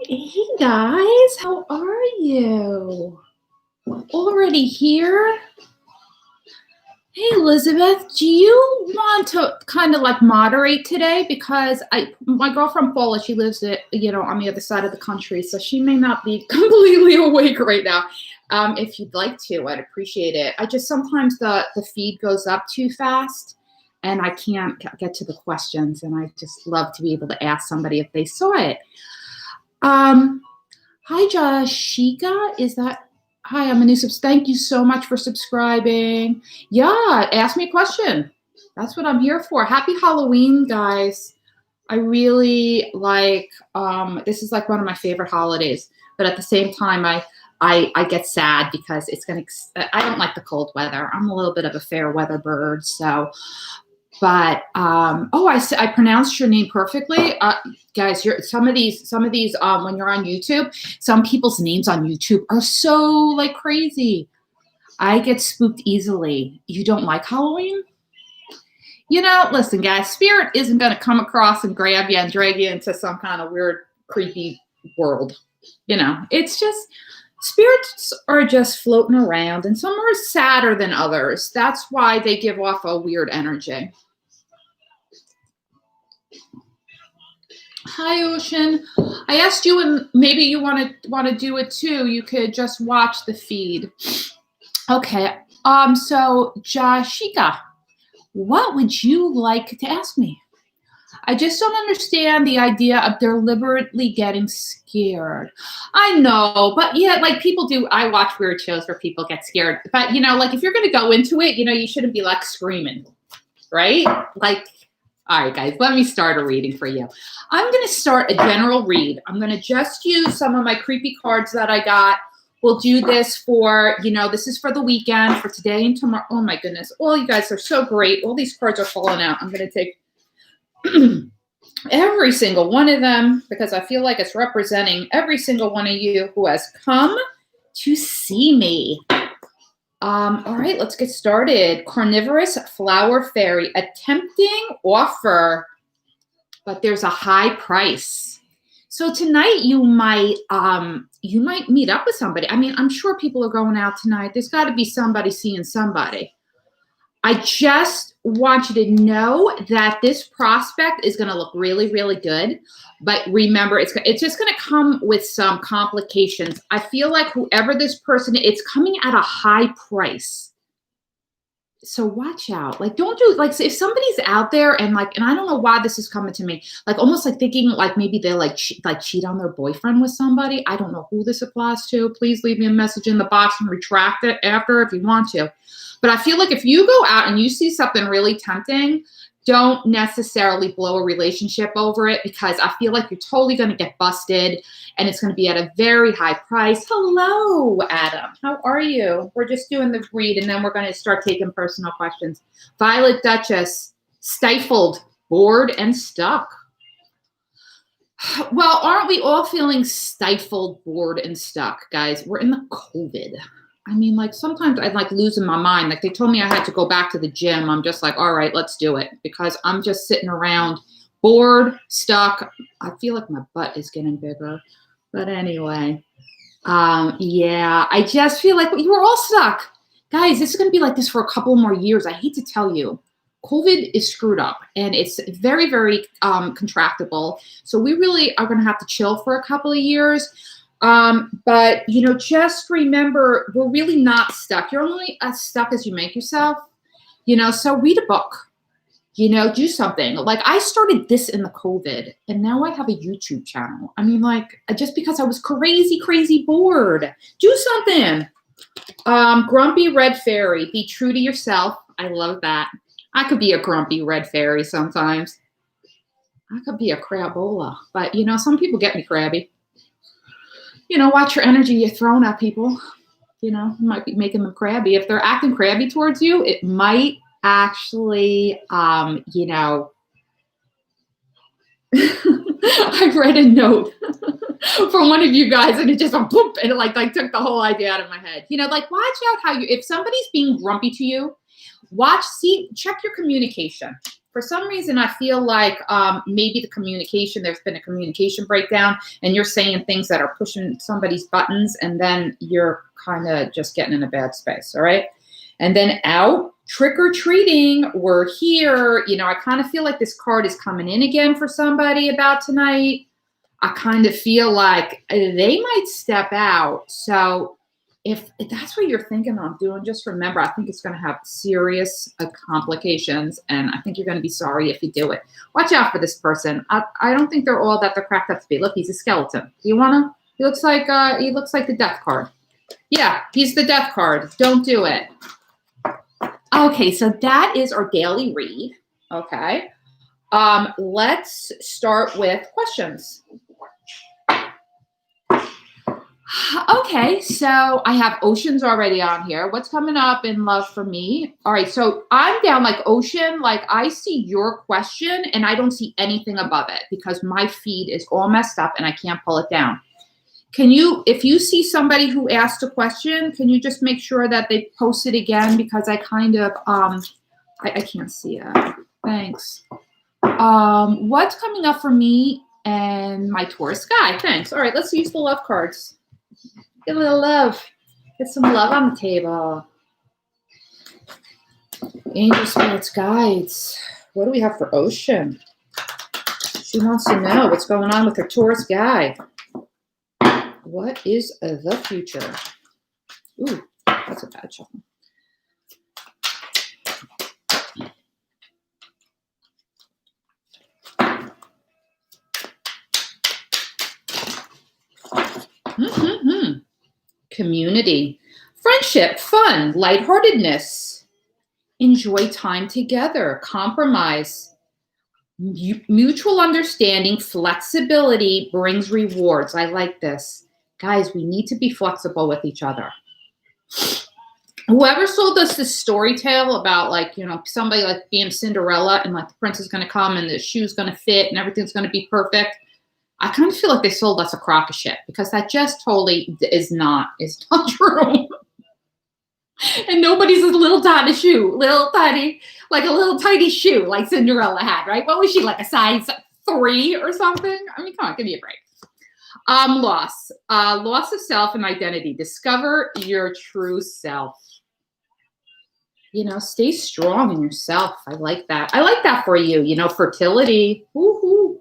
Hey guys, how are you? Already here? Hey Elizabeth, do you want to kind of like moderate today? Because my girlfriend Paula, she lives on the other side of the country, so she may not be completely awake right now. If you'd like to, I'd appreciate it. I just sometimes the feed goes up too fast and I can't get to the questions, and I just love to be able to ask somebody if they saw it. Um, Hi, Jashika. Hi, I'm a new subs. Thank you so much for subscribing. Yeah, ask me a question. That's what I'm here for. Happy Halloween, guys. I really this is like one of my favorite holidays, but at the same time, I get sad because I don't like the cold weather. I'm a little bit of a fair weather bird, so. But I pronounced your name perfectly, guys. Some of these when you're on YouTube, some people's names on YouTube are so like crazy. I get spooked easily. You don't like Halloween? Listen, guys. Spirit isn't going to come across and grab you and drag you into some kind of weird, creepy world. It's just spirits are just floating around, and some are sadder than others. That's why they give off a weird energy. Hi, Ocean. I asked you, and maybe you want to do it too. You could just watch the feed. Okay. So Jashika, what would you like to ask me? I just don't understand the idea of deliberately getting scared. I know, but yeah, like people do. I watch weird shows where people get scared. But like if you're going to go into it, you shouldn't be like screaming, right? Like. All right, guys, let me start a reading for you. I'm going to start a general read. I'm going to just use some of my creepy cards that I got. We'll do this for, this is for the weekend, for today and tomorrow. Oh, my goodness. All you guys are so great. All these cards are falling out. I'm going to take every single one of them because I feel like it's representing every single one of you who has come to see me. All right, let's get started. Carnivorous flower fairy, a tempting offer, but there's a high price. So tonight you might meet up with somebody. I mean, I'm sure people are going out tonight. There's got to be somebody seeing somebody. I just want you to know that this prospect is going to look really, really good. But remember, it's just going to come with some complications. I feel like whoever this person is, it's coming at a high price. So watch out. Like, don't do, like, if somebody's out there and I don't know why this is coming to me, like almost like thinking like maybe they cheat on their boyfriend with somebody. I don't know who this applies to. Please leave me a message in the box and retract it after if you want to. But I feel like if you go out and you see something really tempting, don't necessarily blow a relationship over it because I feel like you're totally going to get busted and it's going to be at a very high price. Hello, Adam. How are you? We're just doing the read and then we're going to start taking personal questions. Violet Duchess, stifled, bored, and stuck. Well, aren't we all feeling stifled, bored, and stuck, guys? We're in the COVID. I mean, like sometimes I'm like losing my mind. Like they told me I had to go back to the gym. I'm just like, all right, let's do it because I'm just sitting around bored, stuck. I feel like my butt is getting bigger. But anyway, yeah, I just feel like you were all stuck. Guys, this is going to be like this for a couple more years. I hate to tell you. COVID is screwed up and it's very, very contractable. So we really are going to have to chill for a couple of years. But just remember, we're really not stuck. You're only as stuck as you make yourself, so read a book, do something. Like I started this in the COVID and now I have a YouTube channel. I mean, like just because I was crazy bored, do something. Grumpy red fairy, be true to yourself. I love that. I could be a grumpy red fairy sometimes. I could be a crabola, but some people get me crabby. Watch your energy you're throwing at people. You might be making them crabby. If they're acting crabby towards you, it might actually, I read a note from one of you guys and it just went boop and it like took the whole idea out of my head. Like watch out if somebody's being grumpy to you, check your communication. for some reason, I feel like maybe there's been a communication breakdown, and you're saying things that are pushing somebody's buttons, and then you're kind of just getting in a bad space, all right? And then out, trick-or-treating, we're here. I kind of feel like this card is coming in again for somebody about tonight. I kind of feel like they might step out. So if that's what you're thinking of doing, just remember, I think it's going to have serious complications, and I think you're going to be sorry if you do it. Watch out for this person. I don't think they're all that they're cracked up to be. Look, he's a skeleton. He looks like the death card. Yeah, he's the death card. Don't do it. Okay, so that is our daily read. Okay. Let's start with questions. Okay, so I have Ocean's already on here. What's coming up in love for me? All right, so I'm down like Ocean. Like I see your question and I don't see anything above it because my feed is all messed up and I can't pull it down. If you see somebody who asked a question, can you just make sure that they post it again? Because I kind of, I can't see it. Thanks. What's coming up for me and my Taurus sky? Thanks. All right, let's use the love cards. Get a little love. Get some love on the table. Angel spirits, guides. What do we have for Ocean? She wants to know what's going on with her Taurus guy. What is the future? Ooh, that's a bad shuffle. Community, friendship, fun, lightheartedness, enjoy time together, compromise, mutual understanding, flexibility brings rewards. I like this. Guys, we need to be flexible with each other. Whoever sold us this story tale about somebody like being Cinderella and like the prince is going to come and the shoe's going to fit and everything's going to be perfect. I kind of feel like they sold us a crock of shit because that just totally is not true. And nobody's a little tiny shoe, like a little tiny shoe like Cinderella had, right? What was she, like a size 3 or something? I mean, come on, give me a break. Loss of self and identity. Discover your true self. Stay strong in yourself. I like that. I like that for you. Fertility. Woohoo.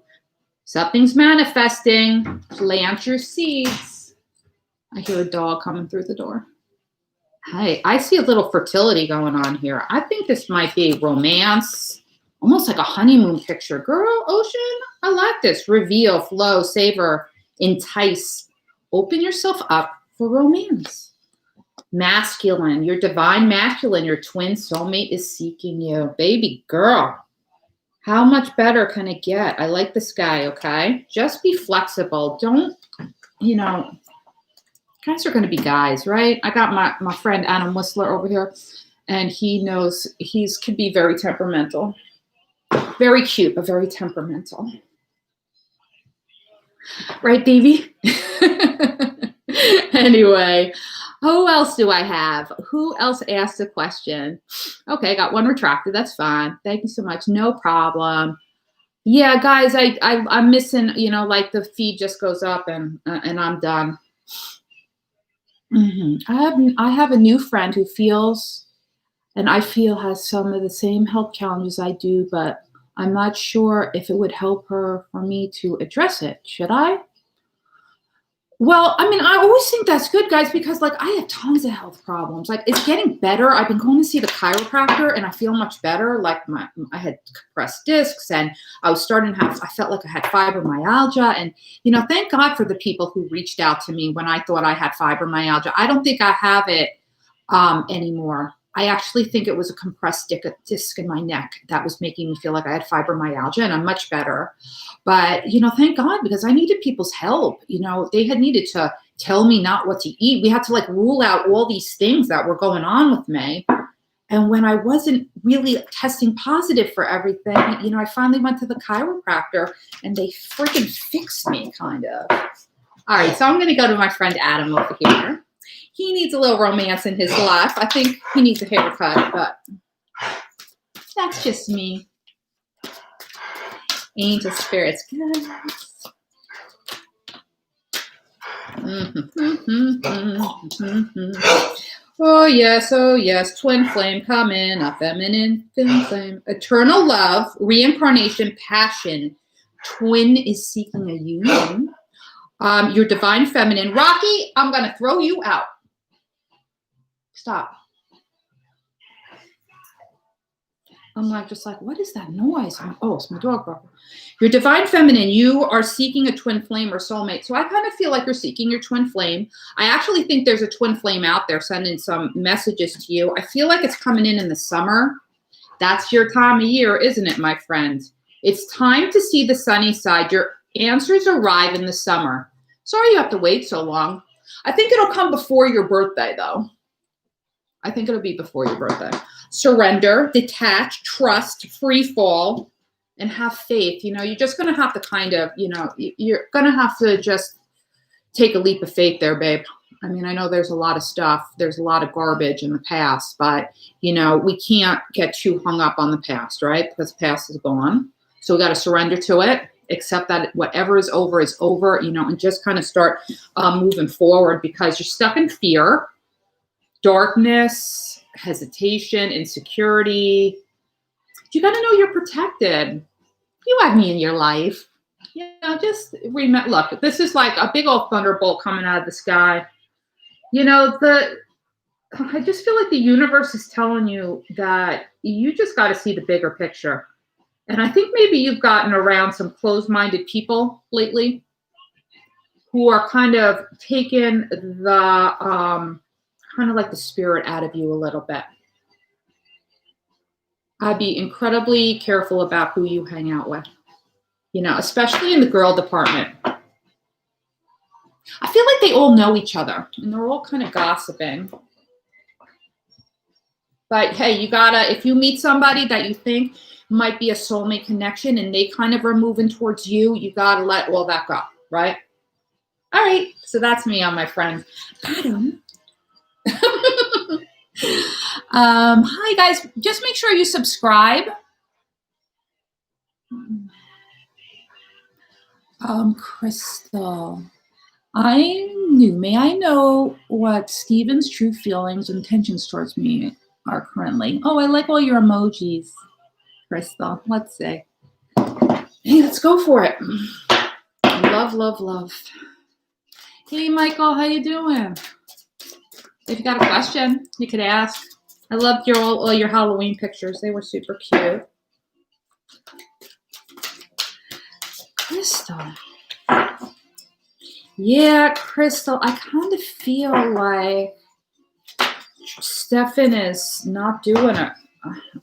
Something's manifesting. Plant your seeds. I hear a dog coming through the door. Hey, I see a little fertility going on here. I think this might be romance, almost like a honeymoon picture. Girl, Ocean, I like this. Reveal, flow, savor, entice. Open yourself up for romance. Masculine, your divine masculine, your twin soulmate is seeking you. Baby girl. How much better can it get? I like this guy, okay? Just be flexible. Don't, guys are going to be guys, right? I got my friend Adam Whistler over here, and he knows could be very temperamental. Very cute, but very temperamental. Right, Davey? Anyway, who else do I have? Who else asked a question? Okay, got one retracted. That's fine. Thank you so much. No problem. Yeah, guys, I'm missing, like the feed just goes up and I'm done. I have a new friend who feels, and I feel has some of the same health challenges I do, but I'm not sure if it would help her for me to address it. Should I? Well, I mean, I always think that's good, guys, because I have tons of health problems. It's getting better. I've been going to see the chiropractor and I feel much better. I had compressed discs and I felt like I had fibromyalgia. And, thank God for the people who reached out to me when I thought I had fibromyalgia. I don't think I have it anymore. I actually think it was a compressed disc in my neck that was making me feel like I had fibromyalgia, and I'm much better. But, thank God, because I needed people's help. They had needed to tell me not what to eat. We had to rule out all these things that were going on with me. And when I wasn't really testing positive for everything, I finally went to the chiropractor and they freaking fixed me, kind of. All right, so I'm going to go to my friend Adam over here. He needs a little romance in his life. I think he needs a haircut, but that's just me. Angel spirits. Yes. Oh yes, twin flame coming, a feminine twin flame, eternal love, reincarnation, passion. Twin is seeking a union. Your divine feminine. Rocky, I'm gonna throw you out. Stop. I'm just like, what is that noise? Oh, it's my dog barking. Your divine feminine, you are seeking a twin flame or soulmate. So I kind of feel like you're seeking your twin flame. I actually think there's a twin flame out there sending some messages to you. I feel like it's coming in the summer. That's your time of year, isn't it, my friend? It's time to see the sunny side. Your answers arrive in the summer. Sorry you have to wait so long. I think it'll come before your birthday, though. I think it'll be before your birthday. Surrender, detach, trust, free fall, and have faith. You know, you're just going to have to kind of, you're going to have to just take a leap of faith there, babe. I mean, I know there's a lot of stuff. There's a lot of garbage in the past, but, we can't get too hung up on the past, right? Because the past is gone. So we got to surrender to it, accept that whatever is over, and just kind of start moving forward because you're stuck in fear, darkness, hesitation, insecurity. You got to know you're protected. You have me in your life. Just remember, look, this is like a big old thunderbolt coming out of the sky. I just feel like the universe is telling you that you just got to see the bigger picture. And I think maybe you've gotten around some closed-minded people lately who are kind of taking the kind of like the spirit out of you a little bit. I'd be incredibly careful about who you hang out with, especially in the girl department. I feel like they all know each other and they're all kind of gossiping. But hey, if you meet somebody that you think might be a soulmate connection and they kind of are moving towards you, you got to let all that go, right? All right. So that's me on my friend. Adam. Hi guys, just make sure you subscribe. Crystal, may I know what Steven's true feelings and intentions towards me are currently? Oh, I like all your emojis, Crystal. Let's see. Hey, let's go for it. Love, love, love. Hey, Michael, how you doing? If you got a question, you could ask. I loved all your Halloween pictures. They were super cute. Crystal. Yeah, Crystal, I kind of feel like Stefan is not doing it.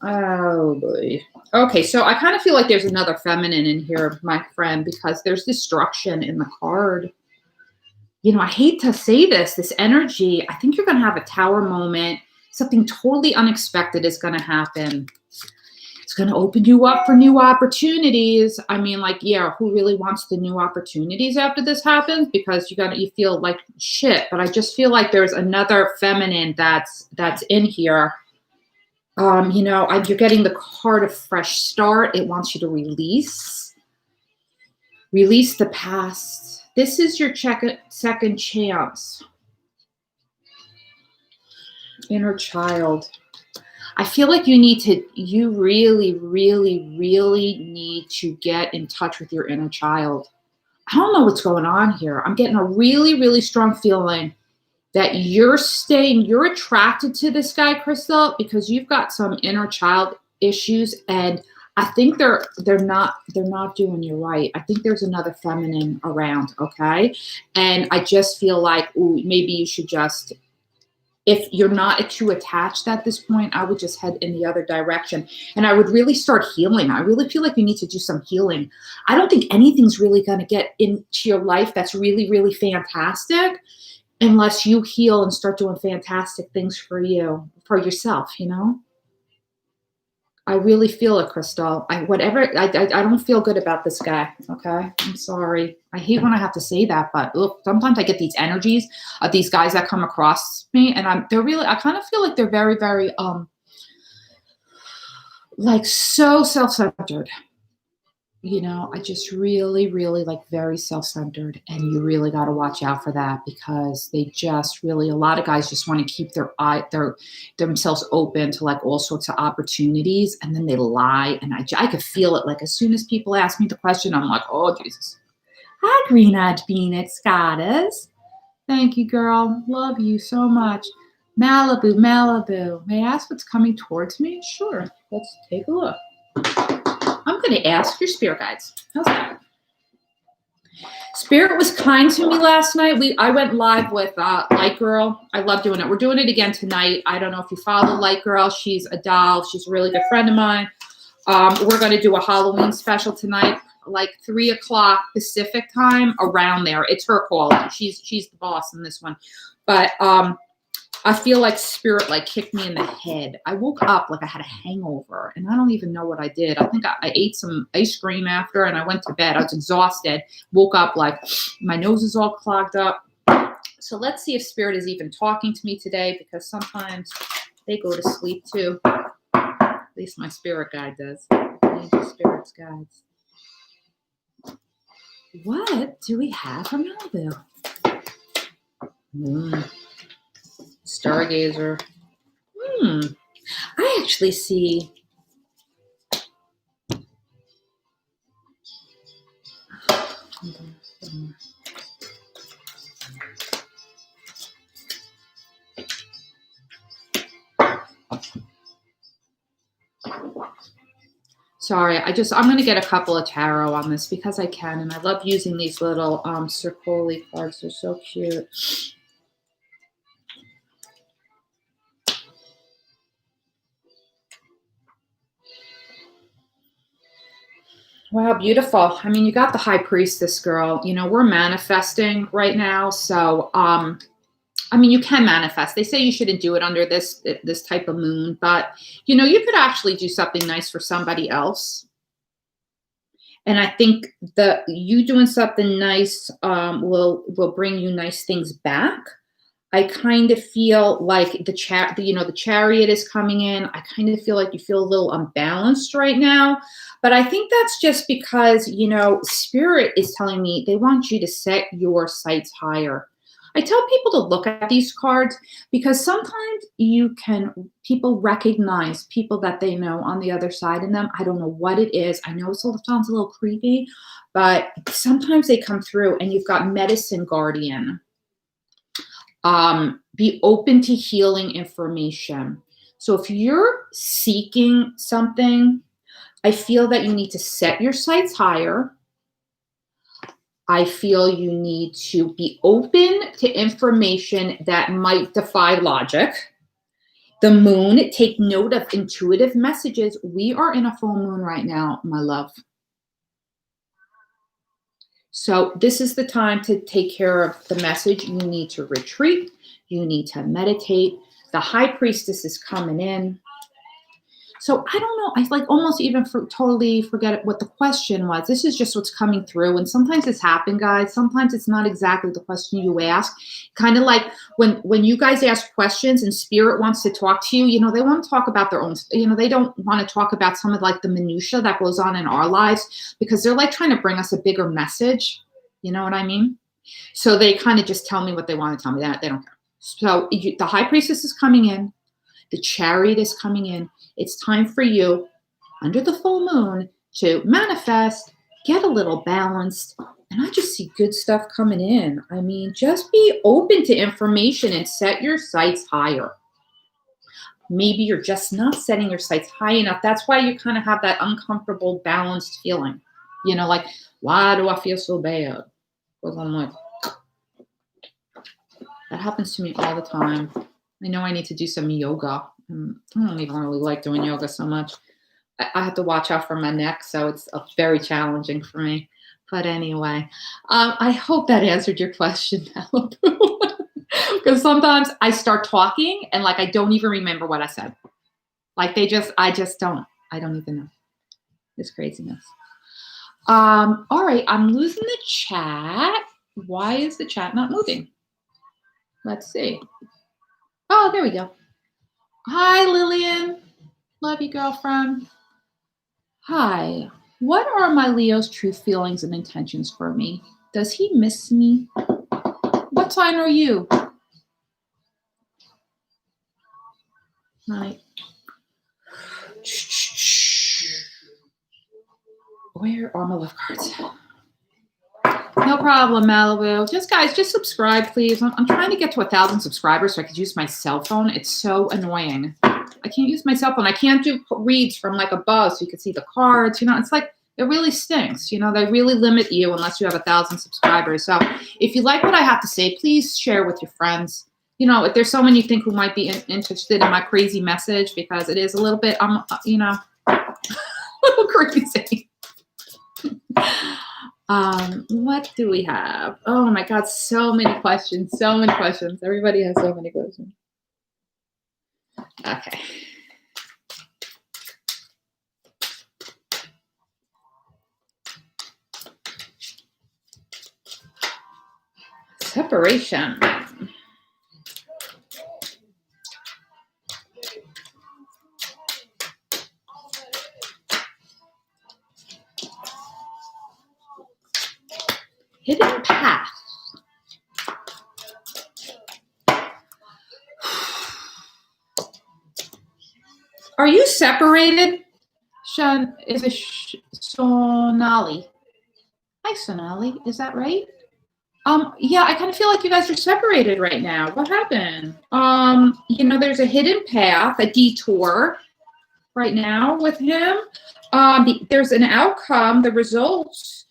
Oh, boy. Okay, so I kind of feel like there's another feminine in here, my friend, because there's destruction in the card. I hate to say this energy, I think you're going to have a tower moment. Something totally unexpected is going to happen. It's going to open you up for new opportunities. I mean, who really wants the new opportunities after this happens? Because you feel like shit. But I just feel like there's another feminine that's in here. You're getting the card of fresh start. It wants you to release the past. This is your second chance. Inner child. I feel like you really, really, really need to get in touch with your inner child. I don't know what's going on here. I'm getting a really, really strong feeling that you're attracted to this guy, Crystal, because you've got some inner child issues, and I think they're not doing you right. I think there's another feminine around, okay? And I just feel like, maybe you should just, if you're not too attached at this point, I would just head in the other direction. And I would really start healing. I really feel like you need to do some healing. I don't think anything's really going to get into your life that's really, really fantastic unless you heal and start doing fantastic things for yourself, I really feel it, Crystal. I don't feel good about this guy, okay? I'm sorry. I hate when I have to say that, but look, sometimes I get these energies of these guys that come across me, and I kind of feel like they're very, very, so self-centered. I just really, really like very self-centered, and you really got to watch out for that because they just really, a lot of guys just want to keep their themselves open to like all sorts of opportunities, and then they lie, and I could feel it. Like as soon as people ask me the question, I'm like, oh Jesus. Hi, green-eyed Phoenix goddess. Thank you, girl. Love you so much. Malibu, Malibu. May I ask what's coming towards me? Sure. Let's take a look. I'm going to ask your spirit guides. How's that? Spirit was kind to me last night. I went live with Light Girl. I love doing it. We're doing it again tonight. I don't know if you follow Light Girl. She's a doll. She's a really good friend of mine. We're going to do a Halloween special tonight, like 3 o'clock Pacific time, around there. It's her call. She's the boss in this one. But I feel like spirit like kicked me in the head. I woke up like I had a hangover, and I don't even know what I did. I think I ate some ice cream after, and I went to bed. I was exhausted. Woke up like my nose is all clogged up. So let's see if spirit is even talking to me today, because sometimes they go to sleep too. At least my spirit guide does. Spirit's guides. What do we have from Malibu? Stargazer. I actually see. Sorry, I'm going to get a couple of tarot on this because I can, and I love using these little Circoli cards. They're so cute. Wow, beautiful. I mean, you got the High Priestess, girl. We're manifesting right now, so I mean, you can manifest. They say you shouldn't do it under this type of moon, but you could actually do something nice for somebody else. And I think that you doing something nice will bring you nice things back. I kind of feel like the chariot is coming in. I kind of feel like you feel a little unbalanced right now. But I think that's just because, spirit is telling me they want you to set your sights higher. I tell people to look at these cards because sometimes people recognize people that they know on the other side of them. I don't know what it is. I know it sounds a little creepy, but sometimes they come through, and you've got Medicine Guardian. Be open to healing information. So if you're seeking something, I feel that you need to set your sights higher. I feel you need to be open to information that might defy logic. The moon, take note of intuitive messages. We are in a full moon right now, my love. So this is the time to take care of the message. You need to retreat. You need to meditate. The High Priestess is coming in. So I don't know. I like almost even totally forget what the question was. This is just what's coming through. And sometimes it's happened, guys. Sometimes it's not exactly the question you ask. Kind of like when you guys ask questions and spirit wants to talk to you, they want to talk about their own, they don't want to talk about some of like the minutia that goes on in our lives, because they're like trying to bring us a bigger message. You know what I mean? So they kind of just tell me what they want to tell me. They don't care. So the High Priestess is coming in. The Chariot is coming in. It's time for you, under the full moon, to manifest, get a little balanced. And I just see good stuff coming in. I mean, just be open to information and set your sights higher. Maybe you're just not setting your sights high enough. That's why you kind of have that uncomfortable, balanced feeling. Like, why do I feel so bad? Because I'm like, that happens to me all the time. I know I need to do some yoga. I don't even really like doing yoga so much. I have to watch out for my neck, so it's very challenging for me. But anyway, I hope that answered your question, Malibu. Because sometimes I start talking and like I don't even remember what I said. Like I don't even know. It's craziness. All right, I'm losing the chat. Why is the chat not moving? Let's see. Oh, there we go. Hi, Lillian. Love you, girlfriend. Hi. What are my Leo's true feelings and intentions for me? Does he miss me? What sign are you? Right. Where are my love cards? No problem, Malibu. Just subscribe, please. I'm trying to get to 1,000 subscribers so I could use my cell phone. It's so annoying. I can't use my cell phone. I can't do reads from like above so you can see the cards. It's like, it really stinks. They really limit you unless you have 1,000 subscribers. So if you like what I have to say, please share with your friends. If there's someone you think who might be interested in my crazy message, because it is a little bit, a little crazy. What do we have? Oh my God, so many questions. Everybody has so many questions. Okay. Separation. Hidden path. Are you separated? Sean, is it Sonali? Hi, Sonali. Is that right? Yeah, I kind of feel like you guys are separated right now. What happened? There's a hidden path, a detour right now with him. There's an outcome, the results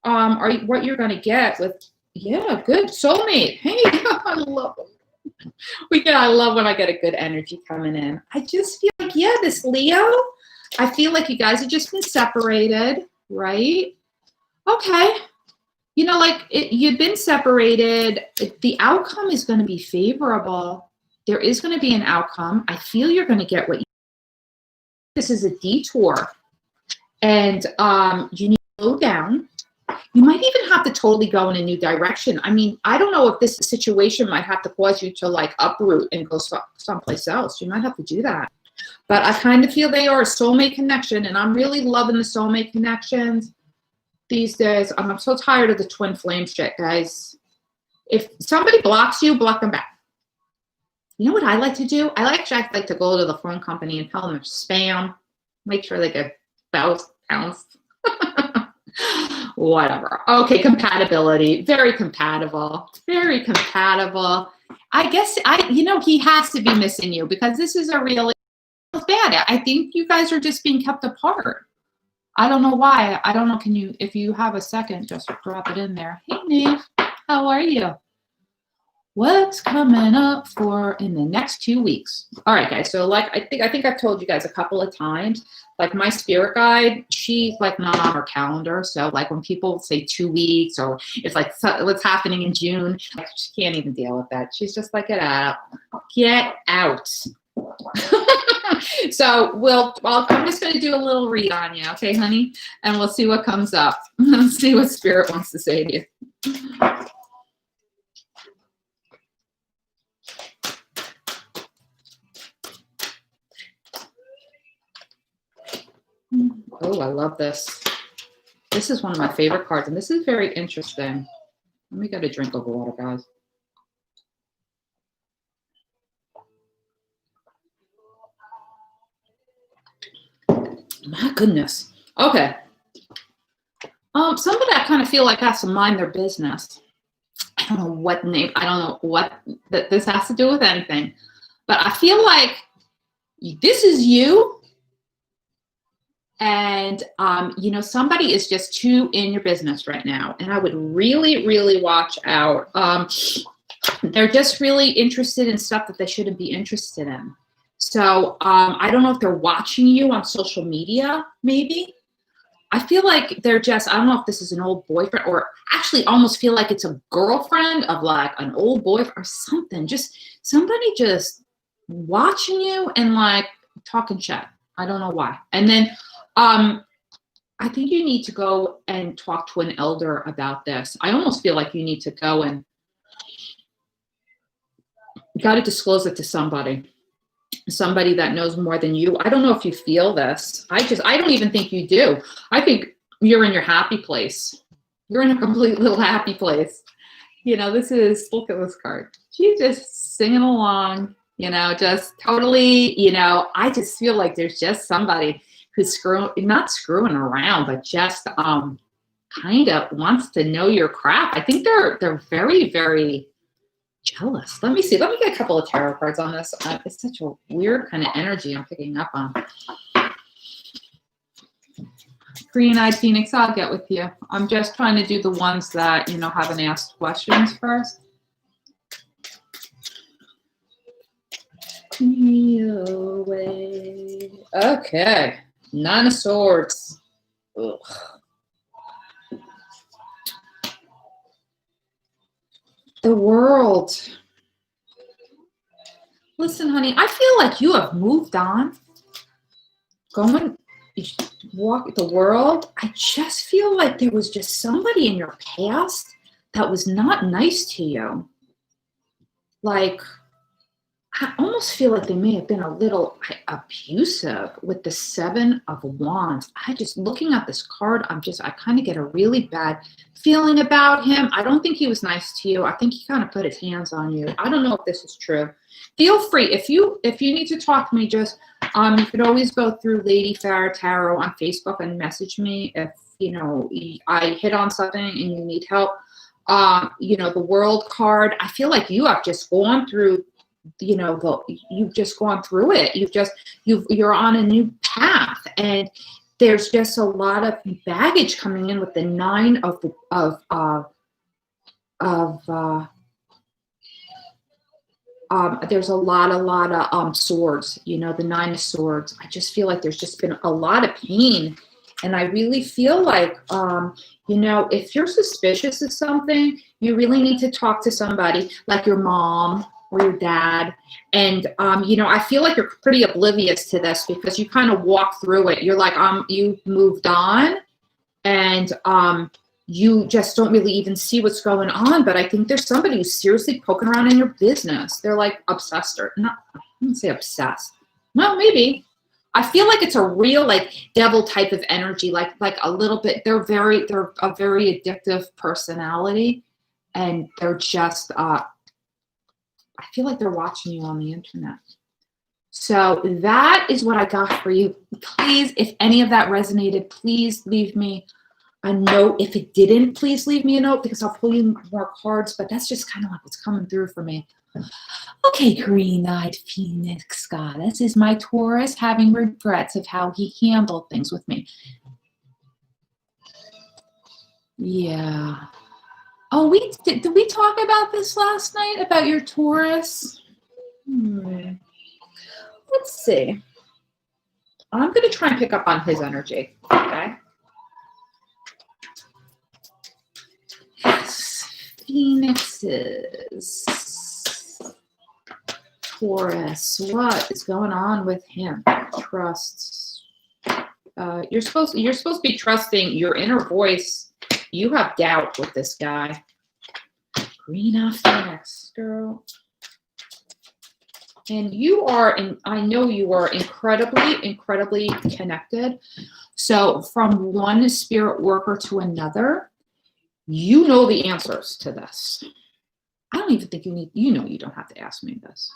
are what you're going to get with, yeah, good soulmate. Hey, I love them. I love when I get a good energy coming in. I just feel like, yeah, this Leo, I feel like you guys have just been separated, right? Okay. You've been separated. The outcome is going to be favorable. There is going to be an outcome. I feel you're going to get what you. This is a detour. And you need to slow down. You might even have to totally go in a new direction. I mean, I don't know if this situation might have to cause you to like uproot and go someplace else. You might have to do that. But I kind of feel they are a soulmate connection, and I'm really loving the soulmate connections these days. I'm so tired of the twin flame shit, guys. If somebody blocks you, block them back. You know what I like to do? I like to go to the phone company and tell them it's spam. Make sure they get bounced. Whatever. Okay, compatibility. Very compatible. Very compatible. I guess he has to be missing you, because this is a really bad. I think you guys are just being kept apart. I don't know why. I don't know. If you have a second, just drop it in there. Hey, Neve, how are you? What's coming up in the next 2 weeks? All right, guys. So I think I've told you guys a couple of times, like my spirit guide, she's like not on her calendar. So like when people say 2 weeks, or it's like what's happening in June, she can't even deal with that. She's just like, get out. So I'm just going to do a little read on you, okay, honey? And we'll see what comes up. Let's see what spirit wants to say to you. Oh, I love this. This is one of my favorite cards, and this is very interesting. Let me get a drink of water, guys. My goodness. Okay. Somebody I kind of feel like has to mind their business. I don't know what name. I don't know what that this has to do with anything, but I feel like this is you. And, somebody is just too in your business right now. And I would really, really watch out. They're just really interested in stuff that they shouldn't be interested in. So I don't know if they're watching you on social media, maybe. I feel like I don't know if this is an old boyfriend, or actually almost feel like it's a girlfriend of like an old boyfriend or something. Just somebody just watching you and like talking shit. I don't know why. And then I think you need to go and talk to an elder about this. I almost feel like you need to go and got to disclose it to somebody. somebody that knows more than you. I don't know if you feel this. I don't even think you do. I think you're in your happy place. You're in a complete little happy place. This is, look at this card. She's just singing along, just totally, I just feel like there's just somebody who's not screwing around, but just kind of wants to know your crap. I think they're very, very jealous. Let me see. Let me get a couple of tarot cards on this. It's such a weird kind of energy I'm picking up on. Green-eyed Phoenix, I'll get with you. I'm just trying to do the ones that, haven't asked questions first. Away. Okay. Nine of Swords. Ugh. The World. Listen, honey, I feel like you have moved on. Walk the world. I just feel like there was just somebody in your past that was not nice to you. Like, I almost feel like they may have been a little abusive with the Seven of Wands. Looking at this card, I kind of get a really bad feeling about him. I don't think he was nice to you. I think he kind of put his hands on you. I don't know if this is true. Feel free, if you need to talk to me, just you could always go through Lady Farah Tarot on Facebook and message me if I hit on something and you need help. The World card, I feel like you have just gone through, you've just gone through it. You're on a new path, and there's just a lot of baggage coming in with the Nine of there's a lot of swords, the Nine of Swords. I just feel like there's just been a lot of pain. And I really feel like, if you're suspicious of something, you really need to talk to somebody like your mom or your dad. And, I feel like you're pretty oblivious to this because you kind of walk through it. You're like, you moved on, and you just don't really even see what's going on. But I think there's somebody who's seriously poking around in your business. They're like obsessed, or not, I wouldn't say obsessed. Well, maybe. I feel like it's a real like devil type of energy, like a little bit. They're a very addictive personality, and they're just. I feel like they're watching you on the internet. So that is what I got for you. Please, if any of that resonated, please leave me a note. If it didn't, please leave me a note because I'll pull you more cards. But that's just kind of like what's coming through for me. Okay, Green-eyed Phoenix Goddess, is my Taurus having regrets of how he handled things with me? Yeah. Oh, did we talk about this last night, about your Taurus? Let's see. I'm going to try and pick up on his energy, okay? Phoenixes. Taurus, what is going on with him? Trust. You're supposed to be trusting your inner voice. You have doubt with this guy. Green Phoenix, girl. And I know you are incredibly connected. So from one spirit worker to another, you know the answers to this. I don't even think you don't have to ask me this.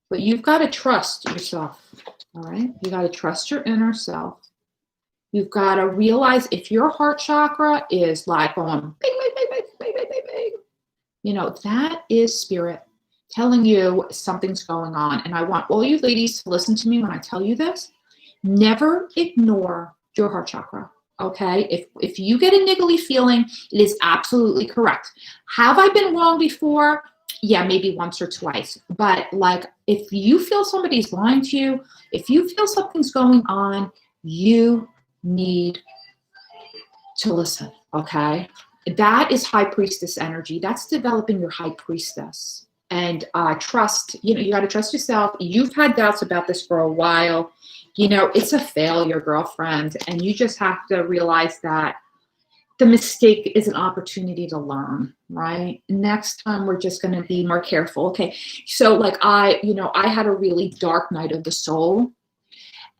But you've got to trust yourself, all right? You got to trust your inner self. You've got to realize if your heart chakra is like going big, that is spirit telling you something's going on. And I want all you ladies to listen to me when I tell you this. Never ignore your heart chakra, okay? If you get a niggly feeling, it is absolutely correct. Have I been wrong before? Yeah, maybe once or twice. But like, if you feel somebody's lying to you, if you feel something's going on, you need to listen, okay? That is high priestess energy. That's developing your high priestess. And trust, you got to trust yourself. You've had doubts about this for a while. It's a failure, girlfriend. And you just have to realize that the mistake is an opportunity to learn, right? Next time we're just going to be more careful. Okay. So like I had a really dark night of the soul,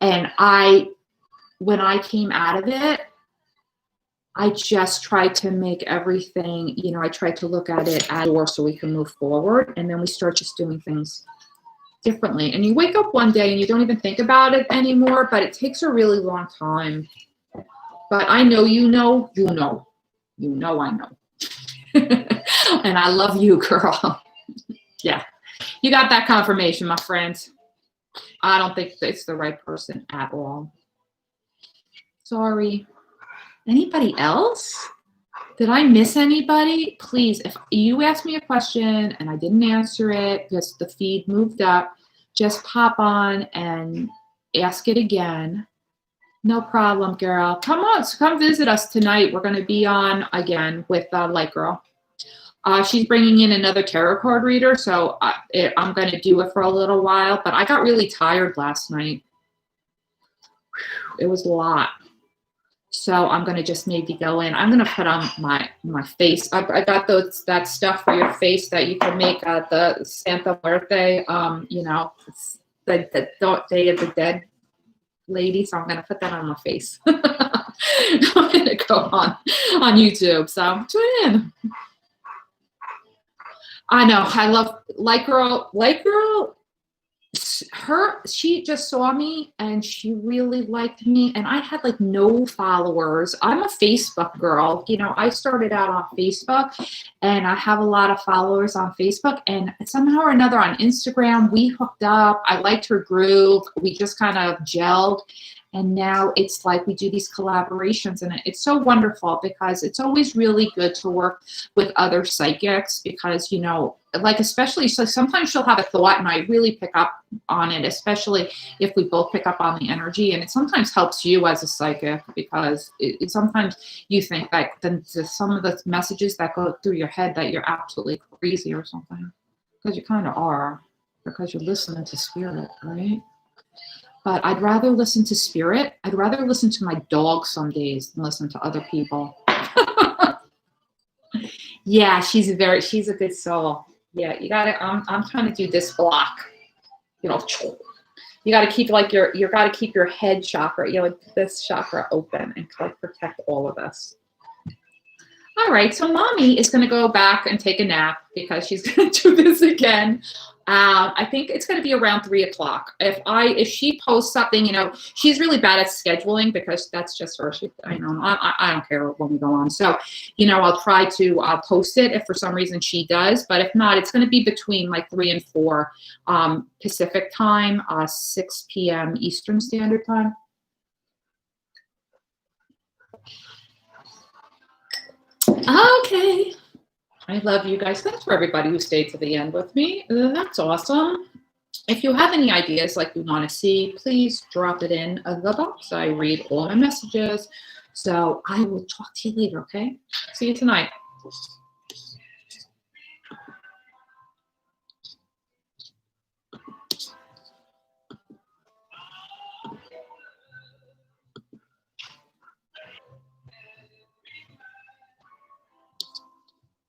and when I came out of it, I just tried to make everything, I tried to look at it as door so we can move forward. And then we start just doing things differently. And you wake up one day and you don't even think about it anymore, but it takes a really long time. But I know I know. And I love you, girl. Yeah. You got that confirmation, my friend. I don't think it's the right person at all. Sorry. Anybody else? Did I miss anybody? Please, if you asked me a question and I didn't answer it because the feed moved up, just pop on and ask it again. No problem, girl. Come on, come visit us tonight. We're going to be on again with Light Girl. She's bringing in another tarot card reader, so I'm going to do it for a little while. But I got really tired last night. It was a lot. So I'm going to just maybe go in. I'm going to put on my face. I got that stuff for your face that you can make the Santa Muerte, the Day of the Dead lady. So I'm going to put that on my face. I'm going to go on YouTube. So tune in. I know. I love Light Girl. Light Girl. She just saw me and she really liked me, and I had like no followers. I'm a Facebook girl. I started out on Facebook and I have a lot of followers on Facebook, and somehow or another on Instagram, we hooked up. I liked her groove. We just kind of gelled. And now it's like we do these collaborations, and it's so wonderful because it's always really good to work with other psychics because, like especially, so sometimes she'll have a thought and I really pick up on it, especially if we both pick up on the energy. And it sometimes helps you as a psychic because it sometimes you think that some of the messages that go through your head that you're absolutely crazy or something, because you kind of are, because you're listening to spirit, right? But I'd rather listen to spirit. I'd rather listen to my dog some days than listen to other people. Yeah, she's a good soul. Yeah, you gotta. I'm trying to do this block. You gotta keep you gotta keep your head chakra, this chakra open and like protect all of us. All right, so mommy is gonna go back and take a nap because she's gonna do this again. I think it's going to be around 3:00. If she posts something, she's really bad at scheduling because that's just her. I don't care when we go on. So, I'll try to post it if for some reason she does. But if not, it's going to be between like 3 and 4 Pacific time, 6 p.m. Eastern Standard Time. Okay. I love you guys. Thanks for everybody who stayed to the end with me. That's awesome. If you have any ideas like you want to see, please drop it in the box. I read all my messages. So I will talk to you later, okay? See you tonight.